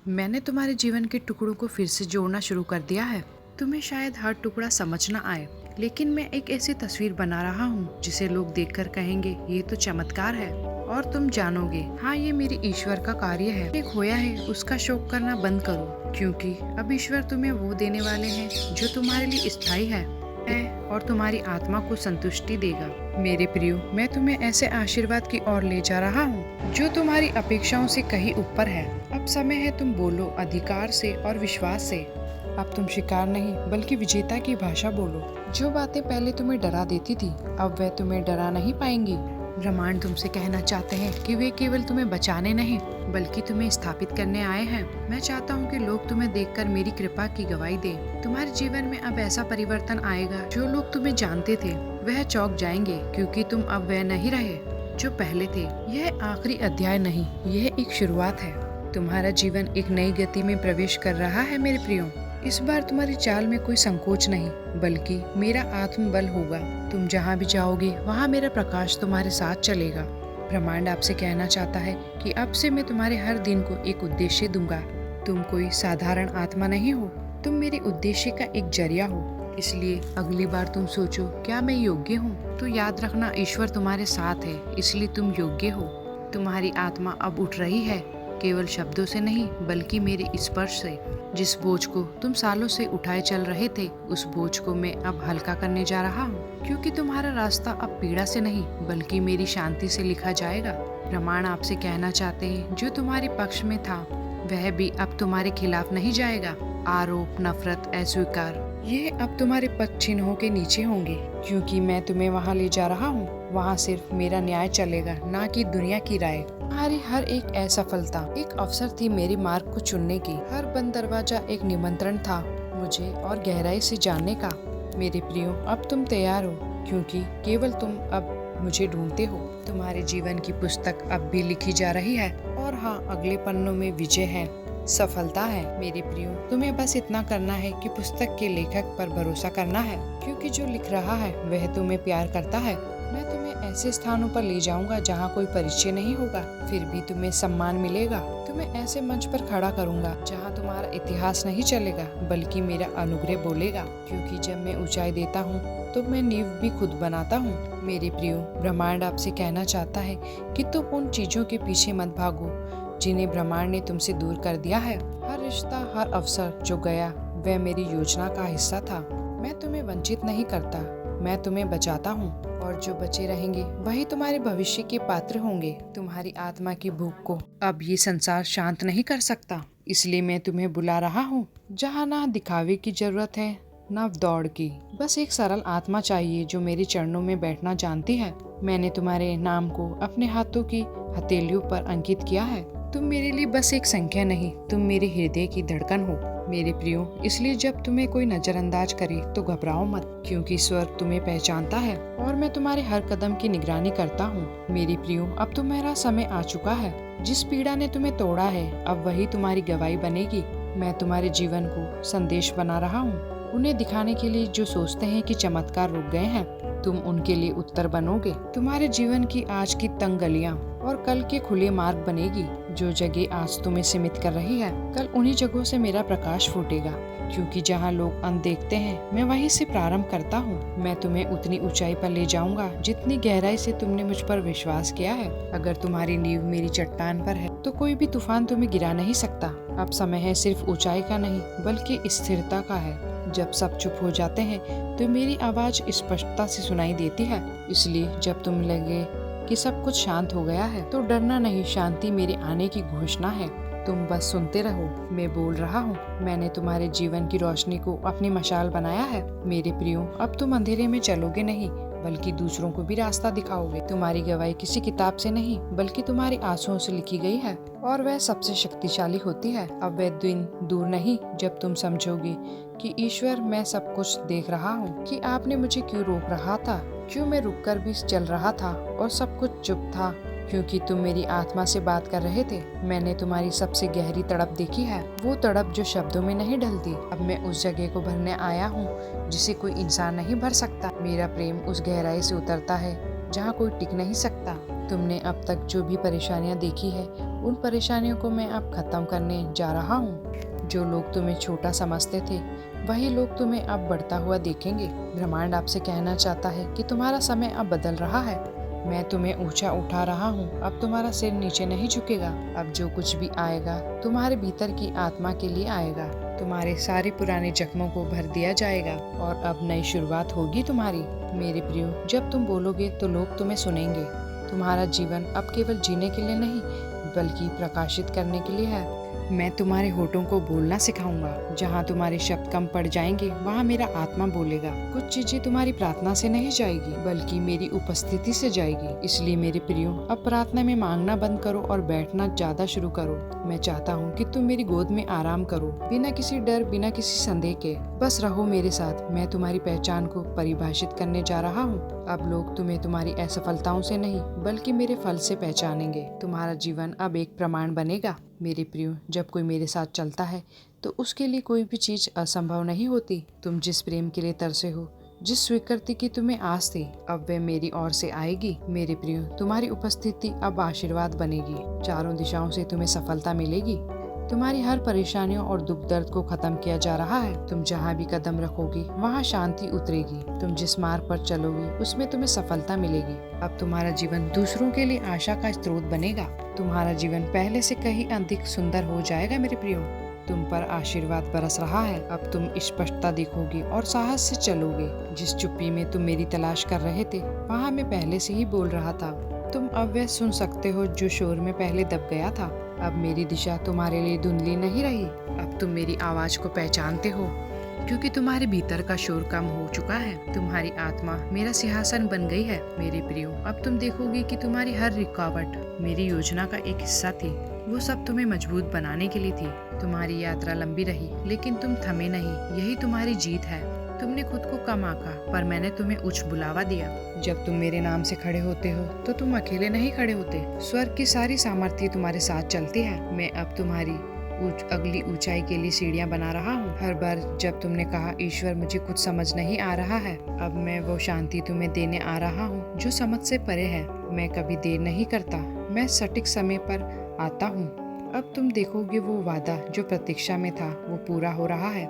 मैंने तुम्हारे जीवन के टुकड़ों को फिर से जोड़ना शुरू कर दिया है। तुम्हें शायद हर टुकड़ा समझ न आए, लेकिन मैं एक ऐसी तस्वीर बना रहा हूँ जिसे लोग देखकर कहेंगे ये तो चमत्कार है, और तुम जानोगे हाँ ये मेरी ईश्वर का कार्य है। एक खोया है उसका शौक करना बंद करो, क्योंकि अब ईश्वर तुम्हें वो देने वाले हैं जो तुम्हारे लिए स्थायी है और तुम्हारी आत्मा को संतुष्टि देगा। मेरे प्रियो, मैं तुम्हें ऐसे आशीर्वाद की ओर ले जा रहा हूँ जो तुम्हारी अपेक्षाओं से कहीं ऊपर है। अब समय है तुम बोलो अधिकार से और विश्वास से। अब तुम शिकार नहीं बल्कि विजेता की भाषा बोलो। जो बातें पहले तुम्हें डरा देती थी अब वह तुम्हें डरा नहीं पाएंगी। ब्रह्मांड तुमसे कहना चाहते हैं कि वे केवल तुम्हें बचाने नहीं बल्कि तुम्हें स्थापित करने आए हैं। मैं चाहता हूँ कि लोग तुम्हें देखकर मेरी कृपा की गवाही दें। तुम्हारे जीवन में अब ऐसा परिवर्तन आएगा जो लोग तुम्हें जानते थे वह चौंक जाएंगे, क्योंकि तुम अब वह नहीं रहे जो पहले थे। यह आखिरी अध्याय नहीं, यह एक शुरुआत है। तुम्हारा जीवन एक नई गति में प्रवेश कर रहा है मेरे प्रियो। इस बार तुम्हारी चाल में कोई संकोच नहीं बल्कि मेरा आत्मबल होगा। तुम जहाँ भी जाओगे वहाँ मेरा प्रकाश तुम्हारे साथ चलेगा। ब्रह्मांड आपसे कहना चाहता है कि अब से मैं तुम्हारे हर दिन को एक उद्देश्य दूंगा। तुम कोई साधारण आत्मा नहीं हो, तुम मेरे उद्देश्य का एक जरिया हो। इसलिए अगली बार तुम सोचो क्या मैं योग्य हूँ, तो याद रखना ईश्वर तुम्हारे साथ है, इसलिए तुम योग्य हो। तुम्हारी आत्मा अब उठ रही है, केवल शब्दों से नहीं बल्कि मेरे स्पर्श से। जिस बोझ को तुम सालों से उठाए चल रहे थे उस बोझ को मैं अब हल्का करने जा रहा हूँ, क्योंकि तुम्हारा रास्ता अब पीड़ा से नहीं बल्कि मेरी शांति से लिखा जाएगा। ब्रह्मांड आपसे कहना चाहते हैं जो तुम्हारे पक्ष में था वह भी अब तुम्हारे खिलाफ नहीं जाएगा। आरोप, नफरत, अस्वीकार ये अब तुम्हारे पद चिन्हों के नीचे होंगे, क्योंकि मैं तुम्हें वहाँ ले जा रहा हूँ। वहाँ सिर्फ मेरा न्याय चलेगा, ना कि दुनिया की राय। तुम्हारी हर एक असफलता एक अवसर थी मेरे मार्ग को चुनने की। हर बंद दरवाजा एक निमंत्रण था मुझे और गहराई से जानने का। मेरे प्रियो, अब तुम तैयार हो, क्योंकि केवल तुम अब मुझे ढूंढते हो। तुम्हारे जीवन की पुस्तक अब भी लिखी जा रही है, और हाँ, अगले पन्नों में विजय है, सफलता है। मेरे प्रियो, तुम्हें बस इतना करना है कि पुस्तक के लेखक पर भरोसा करना है, क्योंकि जो लिख रहा है वह तुम्हें प्यार करता है। मैं तुम्हें ऐसे स्थानों पर ले जाऊंगा जहाँ कोई परिचय नहीं होगा, फिर भी तुम्हें सम्मान मिलेगा। तुम्हें ऐसे मंच पर खड़ा करूंगा जहाँ तुम्हारा इतिहास नहीं चलेगा बल्कि मेरा अनुग्रह बोलेगा, क्योंकि जब मैं ऊंचाई देता हूँ तो मैं नींव भी खुद बनाता हूँ। मेरे प्रियो, ब्रह्मांड आपसे कहना चाहता है कि तुम उन चीजों के पीछे मत भागो जिन्हें ब्रह्मांड ने तुमसे दूर कर दिया है। हर रिश्ता, हर अवसर जो गया वह मेरी योजना का हिस्सा था। मैं तुम्हें वंचित नहीं करता, मैं तुम्हें बचाता हूँ, और जो बचे रहेंगे वही तुम्हारे भविष्य के पात्र होंगे। तुम्हारी आत्मा की भूख को अब ये संसार शांत नहीं कर सकता, इसलिए मैं तुम्हें बुला रहा हूँ जहाँ ना दिखावे की जरूरत है ना दौड़ की। बस एक सरल आत्मा चाहिए जो मेरे चरणों में बैठना जानती है। मैंने तुम्हारे नाम को अपने हाथों की हथेलियों पर अंकित किया है। तुम मेरे लिए बस एक संख्या नहीं, तुम मेरे हृदय की धड़कन हो मेरे प्रियो। इसलिए जब तुम्हें कोई नजरअंदाज करे तो घबराओ मत, क्योंकि स्वर्ग तुम्हें पहचानता है और मैं तुम्हारे हर कदम की निगरानी करता हूँ। मेरे प्रियो, अब तुम्हारा समय आ चुका है। जिस पीड़ा ने तुम्हें तोड़ा है अब वही तुम्हारी गवाही बनेगी। मैं तुम्हारे जीवन को संदेश बना रहा हूँ, उन्हें दिखाने के लिए जो सोचते हैं कि चमत्कार रुक गए हैं। तुम उनके लिए उत्तर बनोगे। तुम्हारे जीवन की आज की तंग गलियां और कल के खुले मार्ग बनेगी। जो जगह आज तुम्हें सीमित कर रही है कल उन्हीं जगहों से मेरा प्रकाश फूटेगा, क्योंकि जहाँ लोग अंत देखते हैं मैं वहीं से प्रारंभ करता हूँ। मैं तुम्हें उतनी ऊंचाई पर ले जाऊंगा जितनी गहराई से तुमने मुझ पर विश्वास किया है। अगर तुम्हारी नींव मेरी चट्टान पर है तो कोई भी तूफान तुम्हें गिरा नहीं सकता। अब समय है सिर्फ ऊंचाई का नहीं बल्कि स्थिरता का है। जब सब चुप हो जाते हैं तो मेरी आवाज स्पष्टता से सुनाई देती है। इसलिए जब तुम लगे कि सब कुछ शांत हो गया है तो डरना नहीं, शांति मेरे आने की घोषणा है। तुम बस सुनते रहो, मैं बोल रहा हूँ। मैंने तुम्हारे जीवन की रोशनी को अपनी मशाल बनाया है। मेरे प्रियो, अब तुम अंधेरे में चलोगे नहीं बल्कि दूसरों को भी रास्ता दिखाओगे। तुम्हारी गवाही किसी किताब से नहीं बल्कि तुम्हारी आंसुओं से लिखी गई है, और वह सबसे शक्तिशाली होती है। अब वह दिन दूर नहीं जब तुम समझोगे कि ईश्वर, मैं सब कुछ देख रहा हूँ कि आपने मुझे क्यों रोक रहा था, क्यों मैं रुककर भी चल रहा था और सब कुछ चुप था, क्योंकि तुम मेरी आत्मा से बात कर रहे थे। मैंने तुम्हारी सबसे गहरी तड़प देखी है, वो तड़प जो शब्दों में नहीं ढलती। अब मैं उस जगह को भरने आया हूँ जिसे कोई इंसान नहीं भर सकता। मेरा प्रेम उस गहराई से उतरता है जहाँ कोई टिक नहीं सकता। तुमने अब तक जो भी परेशानियां देखी है, उन परेशानियों को मैं अब खत्म करने जा रहा हूँ। जो लोग तुम्हें छोटा समझते थे, वही लोग तुम्हें अब बढ़ता हुआ देखेंगे। ब्रह्मांड आपसे कहना चाहता है कि तुम्हारा समय अब बदल रहा है। मैं तुम्हें ऊंचा उठा रहा हूँ। अब तुम्हारा सिर नीचे नहीं झुकेगा। अब जो कुछ भी आएगा, तुम्हारे भीतर की आत्मा के लिए आएगा। तुम्हारे सारे पुराने जख्मों को भर दिया जाएगा और अब नई शुरुआत होगी तुम्हारी। मेरे प्रियो, जब तुम बोलोगे तो लोग तुम्हें सुनेंगे। तुम्हारा जीवन अब केवल जीने के लिए नहीं, बल्कि प्रकाशित करने के लिए है। मैं तुम्हारे होठों को बोलना सिखाऊंगा। जहाँ तुम्हारे शब्द कम पड़ जाएंगे, वहाँ मेरा आत्मा बोलेगा। कुछ चीजें तुम्हारी प्रार्थना से नहीं जाएगी, बल्कि मेरी उपस्थिति से जाएगी। इसलिए मेरे प्रियो, अब प्रार्थना में मांगना बंद करो और बैठना ज्यादा शुरू करो। मैं चाहता हूँ कि तुम मेरी गोद में आराम करो, बिना किसी डर, बिना किसी संदेह के। बस रहो मेरे साथ। मैं तुम्हारी पहचान को परिभाषित करने जा रहा हूँ। अब लोग तुम्हें तुम्हारी असफलताओं से नहीं, बल्कि मेरे फल से पहचानेंगे। तुम्हारा जीवन अब एक प्रमाण बनेगा। मेरे प्रियो, जब कोई मेरे साथ चलता है तो उसके लिए कोई भी चीज असंभव नहीं होती। तुम जिस प्रेम के लिए तरसे हो, जिस स्वीकृति की तुम्हें आस थी, अब वे मेरी ओर से आएगी। मेरे प्रियो, तुम्हारी उपस्थिति अब आशीर्वाद बनेगी। चारों दिशाओं से तुम्हें सफलता मिलेगी। तुम्हारी हर परेशानियों और दुख दर्द को खत्म किया जा रहा है। तुम जहाँ भी कदम रखोगी, वहाँ शांति उतरेगी। तुम जिस मार्ग पर चलोगी, उसमें तुम्हें सफलता मिलेगी। अब तुम्हारा जीवन दूसरों के लिए आशा का स्रोत बनेगा। तुम्हारा जीवन पहले से कहीं अधिक सुंदर हो जाएगा। मेरे प्रियो, तुम पर आशीर्वाद बरस रहा है। अब तुम स्पष्टता देखोगे और साहस से चलोगे। जिस चुप्पी में तुम मेरी तलाश कर रहे थे, वहाँ मैं पहले से ही बोल रहा था। तुम अब वह सुन सकते हो जो शोर में पहले दब गया था। अब मेरी दिशा तुम्हारे लिए धुंधली नहीं रही। अब तुम मेरी आवाज को पहचानते हो, क्योंकि तुम्हारे भीतर का शोर कम हो चुका है। तुम्हारी आत्मा मेरा सिंहासन बन गई है। मेरे प्रियो, अब तुम देखोगे कि तुम्हारी हर रुकावट मेरी योजना का एक हिस्सा थी। वो सब तुम्हें मजबूत बनाने के लिए थी। तुम्हारी यात्रा लंबी रही, लेकिन तुम थमे नहीं। यही तुम्हारी जीत है। तुमने खुद को कम आंका, पर मैंने तुम्हें उच्च बुलावा दिया। जब तुम मेरे नाम से खड़े होते हो, तो तुम अकेले नहीं खड़े होते। स्वर्ग की सारी सामर्थ्य तुम्हारे साथ चलती है। मैं अब तुम्हारी अगली ऊंचाई के लिए सीढ़ियां बना रहा हूँ। हर बार जब तुमने कहा, ईश्वर मुझे कुछ समझ नहीं आ रहा है, अब मैं वो शांति तुम्हें देने आ रहा हूँ जो समझ से परे है। मैं कभी देर नहीं करता। मैं सटीक समय पर आता हूँ। अब तुम देखोगे वो वादा जो प्रतीक्षा में था, वो पूरा हो रहा है।